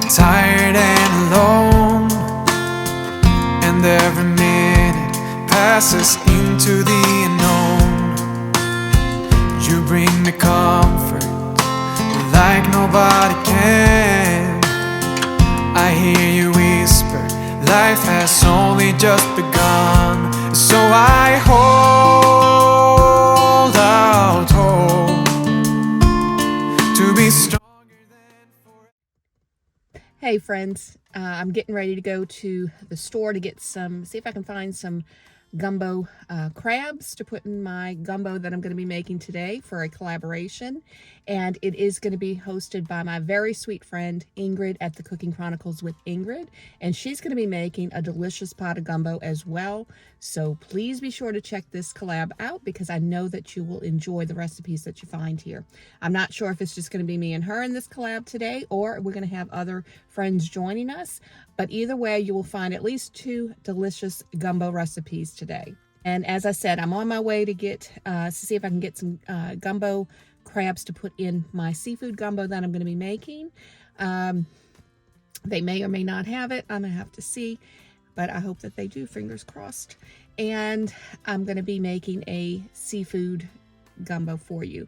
tired and alone, and every minute passes into the unknown. You bring me comfort like nobody can. I hear you whisper, life has only just begun. So I hold out hope to be stronger than forever. Hey friends, I'm getting ready to go to the store to get see if I can find some gumbo crabs to put in my gumbo that I'm going to be making today for a collaboration. And it is going to be hosted by my very sweet friend Ingrid at the Cooking Chronicles with Ingrid, and she's going to be making a delicious pot of gumbo as well. So please be sure to check this collab out, because I know that you will enjoy the recipes that you find here. I'm not sure if it's just going to be me and her in this collab today, or we're going to have other friends joining us, but either way you will find at least 2 delicious gumbo recipes today. And as I said, I'm on my way to get to see if I can get some gumbo crabs to put in my seafood gumbo that I'm going to be making. They may or may not have it. I'm going to have to see, but I hope that they do, fingers crossed. And I'm going to be making a seafood gumbo for you.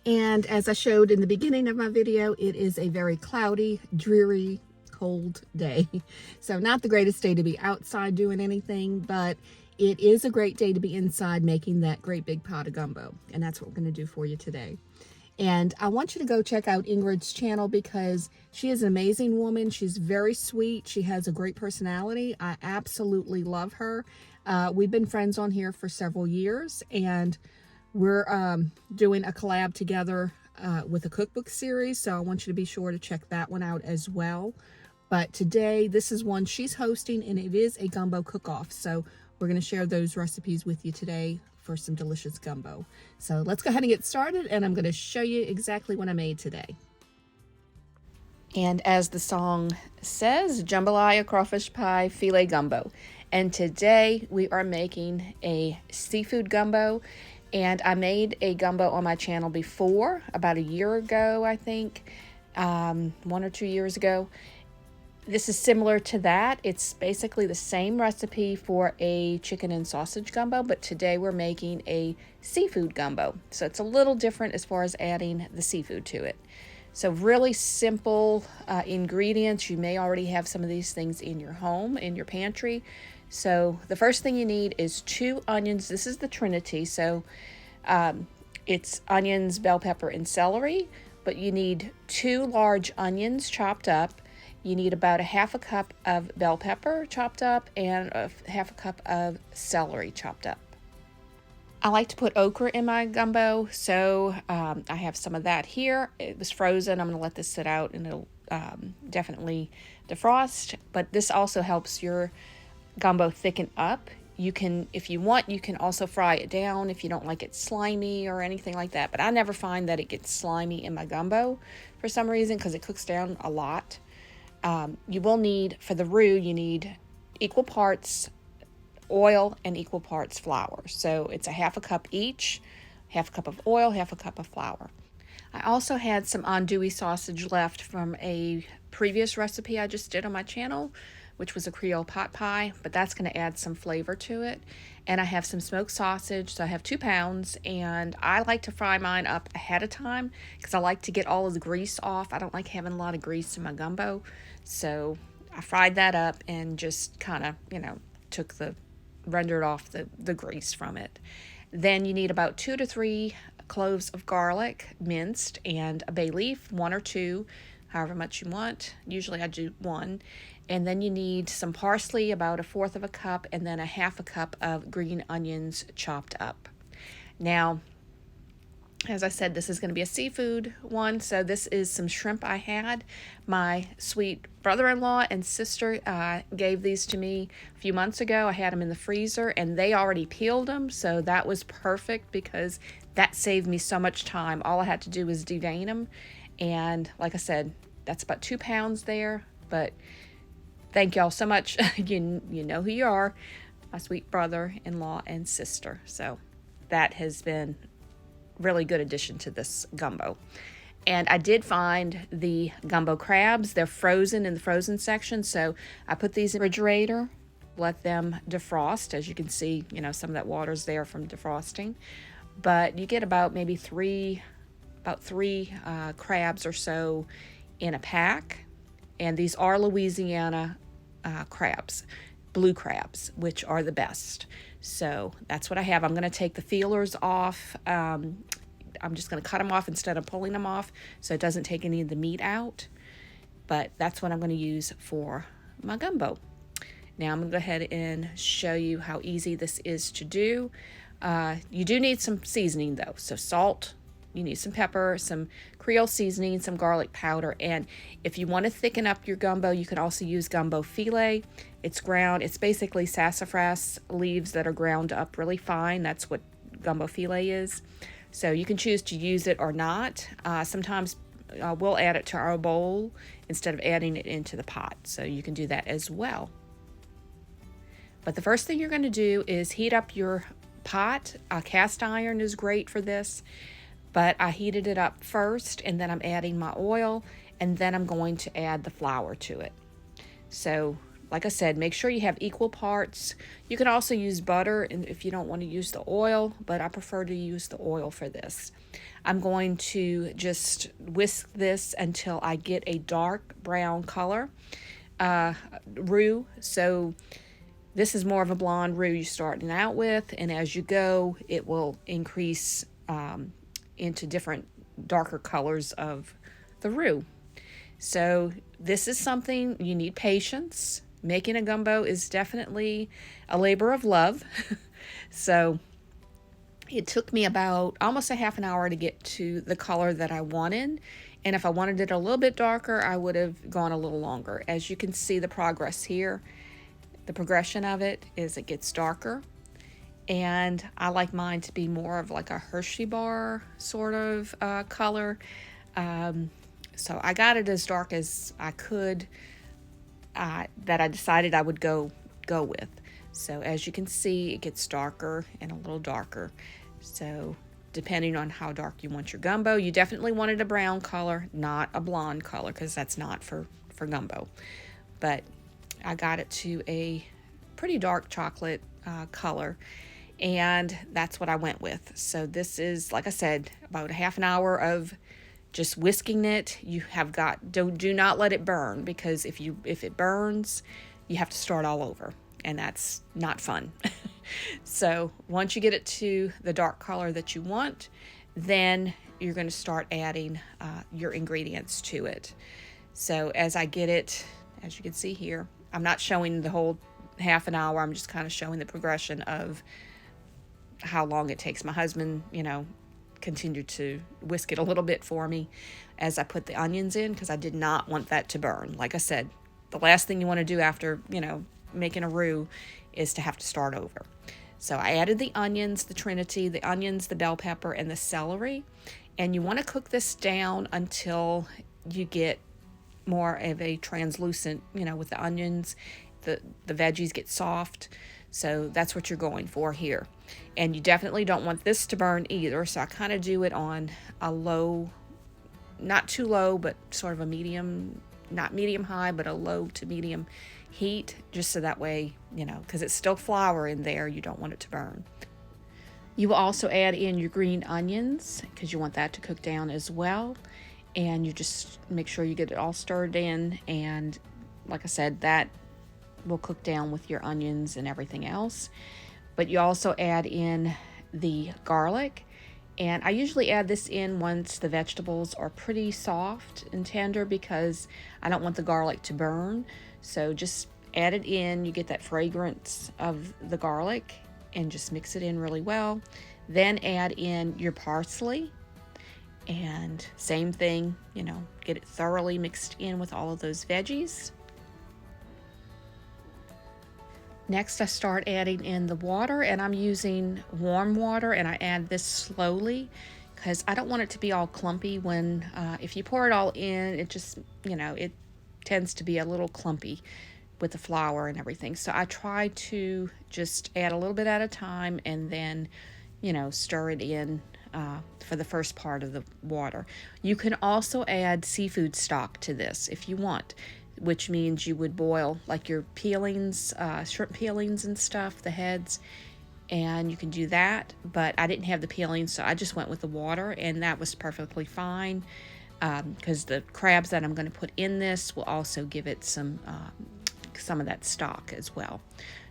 And as I showed in the beginning of my video, it is a very cloudy, dreary, cold day. So not the greatest day to be outside doing anything, but it is a great day to be inside making that great big pot of gumbo. And that's what we're going to do for you today. And I want you to go check out Ingrid's channel, because she is an amazing woman. She's very sweet. She has a great personality. I absolutely love her. We've been friends on here for several years, and we're doing a collab together with a cookbook series. So I want you to be sure to check that one out as well. But today, this is one she's hosting, and it is a gumbo cook-off. So we're going to share those recipes with you today for some delicious gumbo. So let's go ahead and get started, and I'm going to show you exactly what I made today. And as the song says, jambalaya, crawfish pie, filet gumbo. And today we are making a seafood gumbo. And I made a gumbo on my channel before, about a year ago, I think, 1 or 2 years ago. This is similar to that. It's basically the same recipe for a chicken and sausage gumbo, but today we're making a seafood gumbo. So it's a little different as far as adding the seafood to it. So really simple ingredients. You may already have some of these things in your home, in your pantry. So the first thing you need is 2 onions. This is the Trinity. So it's onions, bell pepper, and celery. But you need 2 large onions chopped up. You need about a half a cup of bell pepper chopped up, and half a cup of celery chopped up. I like to put okra in my gumbo, so I have some of that here. It was frozen. I'm going to let this sit out, and it'll definitely defrost. But this also helps your gumbo thicken up. You can, if you want, you can also fry it down if you don't like it slimy or anything like that. But I never find that it gets slimy in my gumbo for some reason, because it cooks down a lot. You will need, for the roux, you need equal parts oil and equal parts flour. So it's a half a cup each, half a cup of oil, half a cup of flour. I also had some andouille sausage left from a previous recipe I just did on my channel, which was a Creole pot pie, but that's going to add some flavor to it. And I have some smoked sausage, so I have 2 pounds, and I like to fry mine up ahead of time because I like to get all of the grease off. I don't like having a lot of grease in my gumbo, so I fried that up and just kind of, rendered off the grease from it. Then you need about 2 to 3 cloves of garlic minced, and a bay leaf, 1 or 2, however much you want. Usually I do 1. And then you need some parsley, about 1/4 of a cup, and then a half a cup of green onions chopped up. Now, as I said, this is going to be a seafood one, so this is some shrimp I had. My sweet brother-in-law and sister gave these to me a few months ago. I had them in the freezer, and they already peeled them, so that was perfect because that saved me so much time. All I had to do was devein them, and like I said, that's about 2 pounds there, but thank y'all so much. You know who you are, my sweet brother-in-law and sister. So that has been really good addition to this gumbo. And I did find the gumbo crabs. They're frozen in the frozen section, so I put these in the refrigerator, let them defrost. As you can see, some of that water's there from defrosting. But you get about maybe three crabs or so in a pack. And these are Louisiana crabs, blue crabs, which are the best. So that's what I have. I'm going to take the feelers off. I'm just going to cut them off instead of pulling them off so it doesn't take any of the meat out. But that's what I'm going to use for my gumbo. Now I'm going to go ahead and show you how easy this is to do. You do need some seasoning though. So salt, you need some pepper, some Creole seasoning, some garlic powder. And if you want to thicken up your gumbo, you can also use gumbo filet. It's ground. It's basically sassafras leaves that are ground up really fine. That's what gumbo filet is. So you can choose to use it or not. Sometimes we'll add it to our bowl instead of adding it into the pot. So you can do that as well. But the first thing you're going to do is heat up your pot. Cast iron is great for this, but I heated it up first, and then I'm adding my oil, and then I'm going to add the flour to it. So like I said, make sure you have equal parts. You can also use butter if you don't want to use the oil, but I prefer to use the oil for this. I'm going to just whisk this until I get a dark brown color roux. So this is more of a blonde roux you're starting out with, and as you go, it will increase into different darker colors of the roux. So this is something you need patience. Making a gumbo is definitely a labor of love. So it took me about almost a half an hour to get to the color that I wanted. And if I wanted it a little bit darker, I would have gone a little longer. As you can see the progress here, the progression of it is it gets darker. And I like mine to be more of like a Hershey bar sort of color. So I got it as dark as I could, that I decided I would go with. So as you can see, it gets darker and a little darker. So depending on how dark you want your gumbo, you definitely wanted a brown color, not a blonde color, because that's not for gumbo. But I got it to a pretty dark chocolate color, and that's what I went with. So this is, like I said, about a half an hour of just whisking it. You have got, do not let it burn, because if it burns, you have to start all over, and that's not fun. So once you get it to the dark color that you want, then you're going to start adding your ingredients to it. So as I get it, as you can see here, I'm not showing the whole half an hour. I'm just kind of showing the progression of how long it takes. My husband, continued to whisk it a little bit for me as I put the onions in, because I did not want that to burn. Like I said, the last thing you want to do after, making a roux is to have to start over. So I added the onions, the trinity, the onions, the bell pepper, and the celery. And you want to cook this down until you get more of a translucent, with the onions, the veggies get soft. So that's what you're going for here. And you definitely don't want this to burn either. So I kind of do it on a low, not too low, but sort of a medium, not medium high, but a low to medium heat, just so that way, because it's still flour in there, you don't want it to burn. You will also add in your green onions, because you want that to cook down as well. And you just make sure you get it all stirred in. And like I said, that will cook down with your onions and everything else. But you also add in the garlic, and I usually add this in once the vegetables are pretty soft and tender, because I don't want the garlic to burn. So just add it in. You get that fragrance of the garlic, and just mix it in really well. Then add in your parsley, and same thing, get it thoroughly mixed in with all of those veggies. Next, I start adding in the water, and I'm using warm water, and I add this slowly because I don't want it to be all clumpy when, if you pour it all in, it just, it tends to be a little clumpy with the flour and everything. So I try to just add a little bit at a time, and then, stir it in for the first part of the water. You can also add seafood stock to this if you want, which means you would boil like your peelings, shrimp peelings and stuff, the heads, and you can do that. But I didn't have the peelings, so I just went with the water, and that was perfectly fine, because the crabs that I'm going to put in this will also give it some of that stock as well.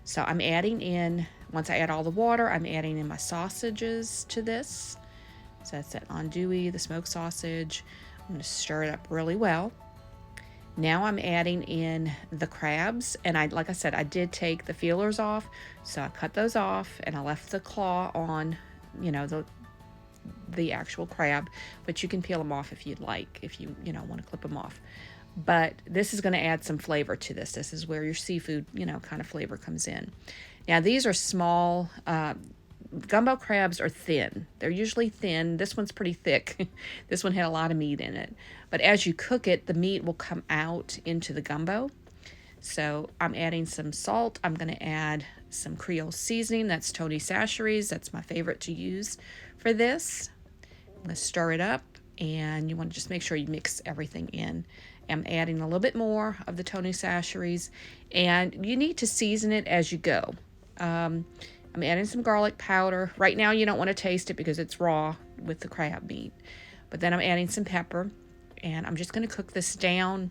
So I'm adding in, once I add all the water, I'm adding in my sausages to this. So that's that andouille, the smoked sausage. I'm going to stir it up really well. Now I'm adding in the crabs, and like I said, I did take the feelers off, so I cut those off, and I left the claw on, the actual crab, but you can peel them off if you'd like, if you want to clip them off. But this is going to add some flavor to this. This is where your seafood, kind of flavor comes in. Now, these are small. Gumbo crabs are thin. They're usually thin. This one's pretty thick. This one had a lot of meat in it. But as you cook it, the meat will come out into the gumbo. So I'm adding some salt. I'm going to add some Creole seasoning. That's Tony Chachere's. That's my favorite to use for this. I'm going to stir it up, and you want to just make sure you mix everything in. I'm adding a little bit more of the Tony Chachere's, and you need to season it as you go. I'm adding some garlic powder. Right now you don't want to taste it because it's raw with the crab meat. But then I'm adding some pepper, and I'm just going to cook this down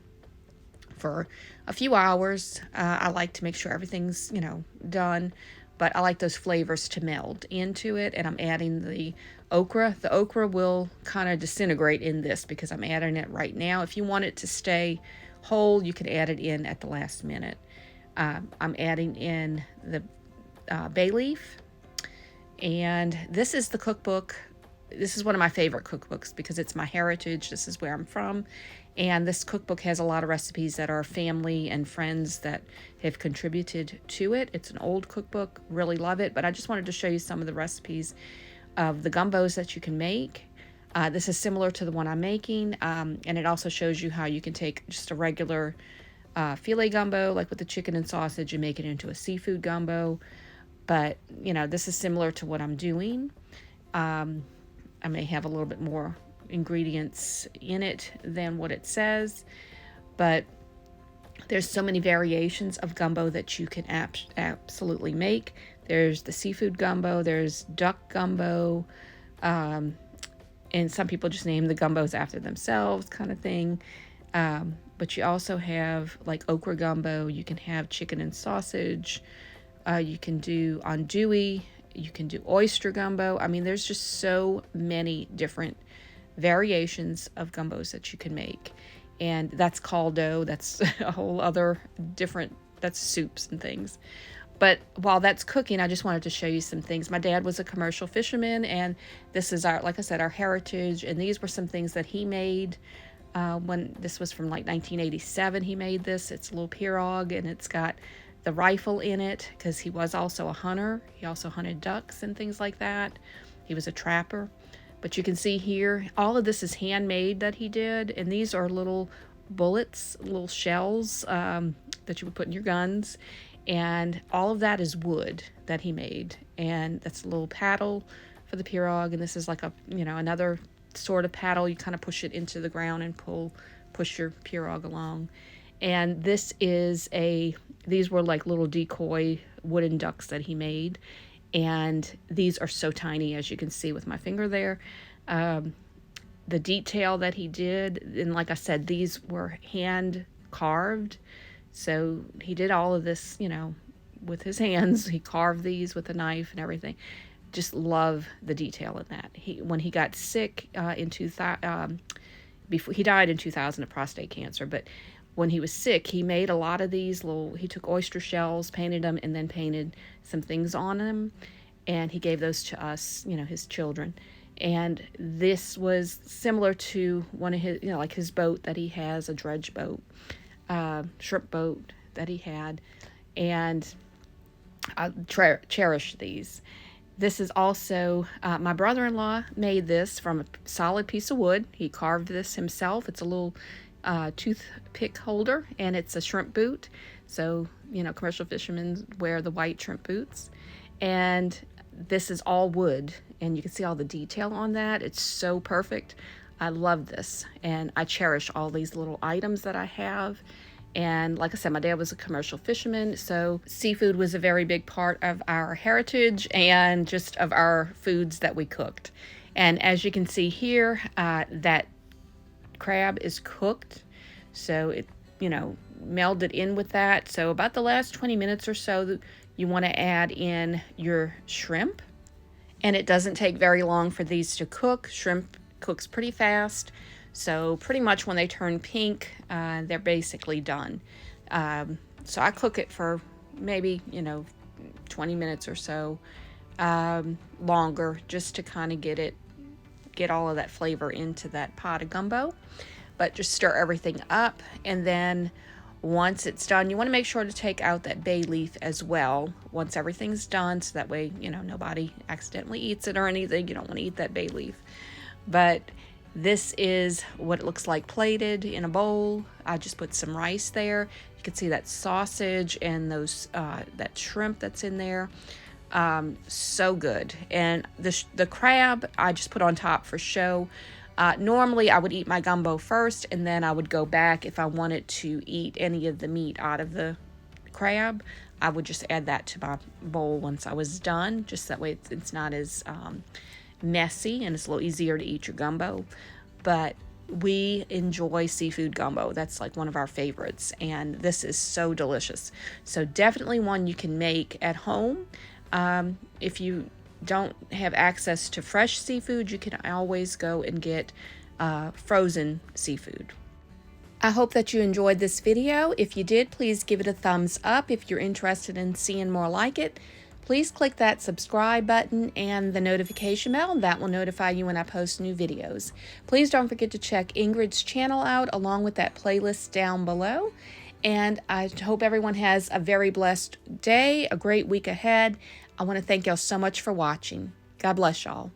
for a few hours. I like to make sure everything's, done, but I like those flavors to meld into it, and I'm adding the okra. The okra will kind of disintegrate in this because I'm adding it right now. If you want it to stay whole, you can add it in at the last minute. I'm adding in the bay leaf, and this is the cookbook. This is one of my favorite cookbooks because it's my heritage. This is where I'm from, and this cookbook has a lot of recipes that are family and friends that have contributed to it. It's an old cookbook, really love it, but I just wanted to show you some of the recipes of the gumbos that you can make. This is similar to the one I'm making, and it also shows you how you can take just a regular filet gumbo, like with the chicken and sausage, and make it into a seafood gumbo. But, this is similar to what I'm doing. I may have a little bit more ingredients in it than what it says, but there's so many variations of gumbo that you can absolutely make. There's the seafood gumbo, there's duck gumbo, and some people just name the gumbos after themselves, kind of thing. But you also have like okra gumbo, you can have chicken and sausage, you can do andouille, you can do oyster gumbo. I mean, there's just so many different variations of gumbos that you can make. And that's caldo, that's a whole other different, that's soups and things. But while that's cooking, I just wanted to show you some things. My dad was a commercial fisherman, and this is our, like I said, our heritage. And these were some things that he made when this was from like 1987. He made this. It's a little pirogue, and it's got the rifle in it because he was also a hunter. He also hunted ducks and things like that. He was a trapper. But you can see here, all of this is handmade that he did. And these are little bullets, little shells that you would put in your guns. And all of that is wood that he made. And that's a little paddle for the pirogue. And this is like a, another sort of paddle. You kind of push it into the ground and push your pirogue along. And this is these were like little decoy wooden ducks that he made. And these are so tiny, as you can see with my finger there. The detail that he did, and like I said, these were hand carved. So he did all of this, with his hands. He carved these with a knife and everything. Just love the detail in that. When he got sick before he died in 2000 of prostate cancer, but when he was sick, he made a lot of these he took oyster shells, painted them, and then painted some things on them, and he gave those to us, his children. And this was similar to one of his, like his boat that he has, a dredge boat, shrimp boat that he had, and I cherish these. This is also, my brother-in-law made this from a solid piece of wood. He carved this himself. It's a little toothpick holder, and it's a shrimp boot. So, commercial fishermen wear the white shrimp boots. And this is all wood, and you can see all the detail on that. It's so perfect. I love this, and I cherish all these little items that I have. And like I said, my dad was a commercial fisherman, so seafood was a very big part of our heritage and just of our foods that we cooked. And as you can see here, that crab is cooked, so it, melded in with that. So about the last 20 minutes or so, you want to add in your shrimp. And it doesn't take very long for these to cook. Shrimp cooks pretty fast. So pretty much when they turn pink, they're basically done. So I cook it for maybe, 20 minutes or so, longer, just to kind of get all of that flavor into that pot of gumbo. But just stir everything up, and then once it's done, you want to make sure to take out that bay leaf as well once everything's done, so that way, nobody accidentally eats it or anything. You don't want to eat that bay leaf. But this is what it looks like plated in a bowl. I just put some rice there. You can see that sausage and those that shrimp that's in there. So good. And the crab I just put on top for show. Normally I would eat my gumbo first, and then I would go back if I wanted to eat any of the meat out of the crab. I would just add that to my bowl once I was done, just that way it's not as messy, and it's a little easier to eat your gumbo. But we enjoy seafood gumbo. That's like one of our favorites, and this is so delicious. So definitely one you can make at home. If you don't have access to fresh seafood, you can always go and get frozen seafood. I hope that you enjoyed this video. If you did, please give it a thumbs up. If you're interested in seeing more like it, please click that subscribe button and the notification bell. That will notify you when I post new videos. Please don't forget to check Ingrid's channel out along with that playlist down below. And I hope everyone has a very blessed day, a great week ahead. I want to thank y'all so much for watching. God bless y'all.